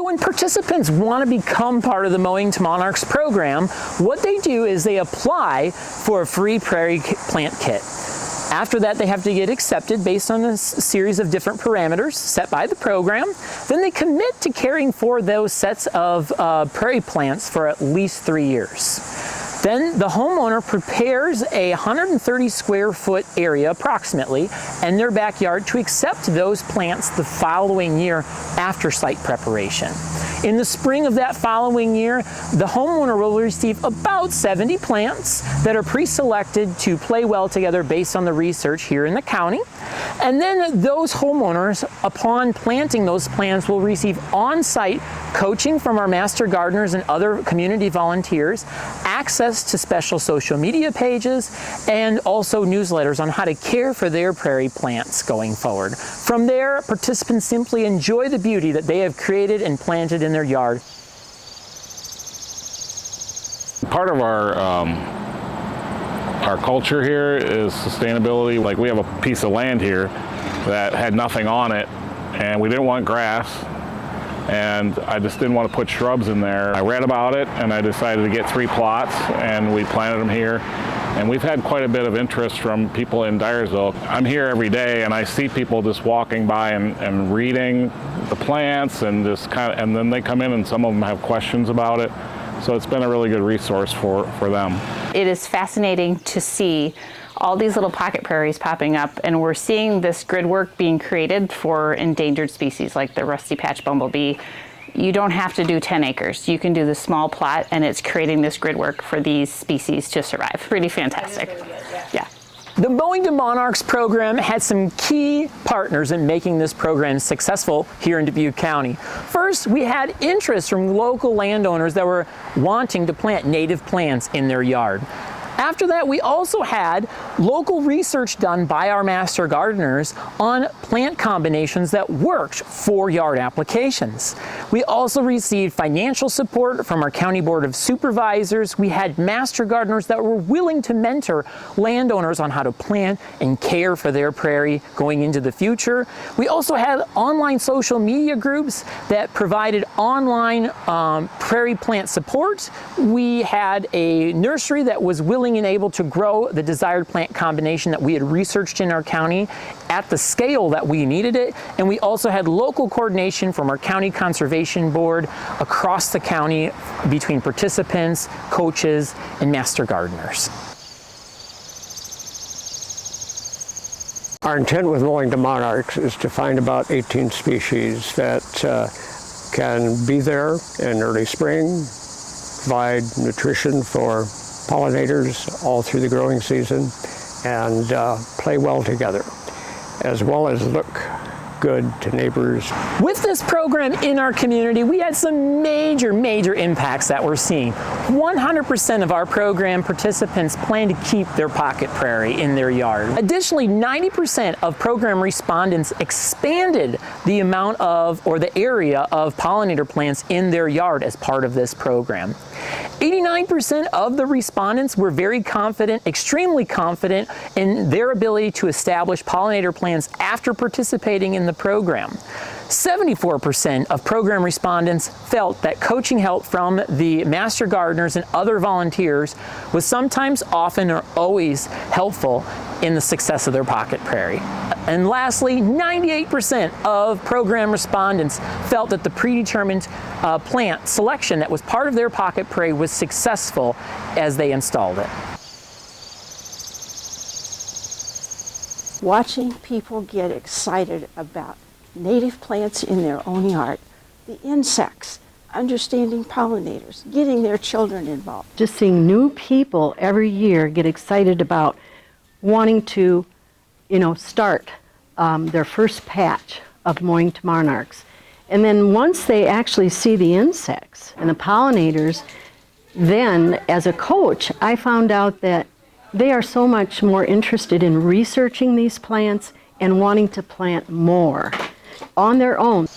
when participants want to become part of the Mowing to Monarchs program, what they do is they apply for a free prairie plant kit. After that, they have to get accepted based on a series of different parameters set by the program. Then they commit to caring for those sets of prairie plants for at least 3 years. Then the homeowner prepares a 130 square foot area approximately in their backyard to accept those plants the following year after site preparation. In the spring of that following year, the homeowner will receive about 70 plants that are pre-selected to play well together based on the research here in the county. And then those homeowners, upon planting those plants, will receive on-site coaching from our master gardeners and other community volunteers, access to special social media pages, and also newsletters on how to care for their prairie plants going forward. From there, participants simply enjoy the beauty that they have created and planted in their yard. Part of our culture here is sustainability. Like, we have a piece of land here that had nothing on it, and we didn't want grass, and I just didn't want to put shrubs in there. I read about it, and I decided to get 3 plots, and we planted them here. And we've had quite a bit of interest from people in Dyersville. I'm here every day, and I see people just walking by and reading the plants, and and then they come in, and some of them have questions about it. So it's been a really good resource for them. It is fascinating to see all these little pocket prairies popping up, and we're seeing this grid work being created for endangered species like the rusty patch bumblebee. You don't have to do 10 acres. You can do the small plot, and it's creating this grid work for these species to survive. Pretty fantastic. Really good, yeah. The Mowing to Monarchs program had some key partners in making this program successful here in Dubuque County. First, we had interest from local landowners that were wanting to plant native plants in their yard. After that, we also had local research done by our master gardeners on plant combinations that worked for yard applications. We also received financial support from our County Board of Supervisors. We had master gardeners that were willing to mentor landowners on how to plant and care for their prairie going into the future. We also had online social media groups that provided online prairie plant support. We had a nursery that was willing and able to grow the desired plant combination that we had researched in our county at the scale that we needed it. And we also had local coordination from our county conservation board across the county between participants, coaches, and master gardeners. Our intent with Mowing to Monarchs is to find about 18 species that can be there in early spring, provide nutrition for pollinators all through the growing season, and play well together, as well as look good to neighbors. With this program in our community, we had some major impacts that we're seeing. 100% of our program participants plan to keep their pocket prairie in their yard. Additionally, 90% of program respondents expanded the amount of, or the area of pollinator plants in their yard as part of this program. 89% of the respondents were very confident, extremely confident in their ability to establish pollinator plants after participating in the program. 74% of program respondents felt that coaching help from the master gardeners and other volunteers was sometimes, often, or always helpful in the success of their pocket prairie. And lastly, 98% of program respondents felt that the predetermined plant selection that was part of their pocket prairie was successful as they installed it. Watching people get excited about native plants in their own yard, the insects, understanding pollinators, getting their children involved. Just seeing new people every year get excited about wanting to, start their first patch of Mowing to Monarchs. And then once they actually see the insects and the pollinators, then as a coach, I found out that they are so much more interested in researching these plants and wanting to plant more on their own.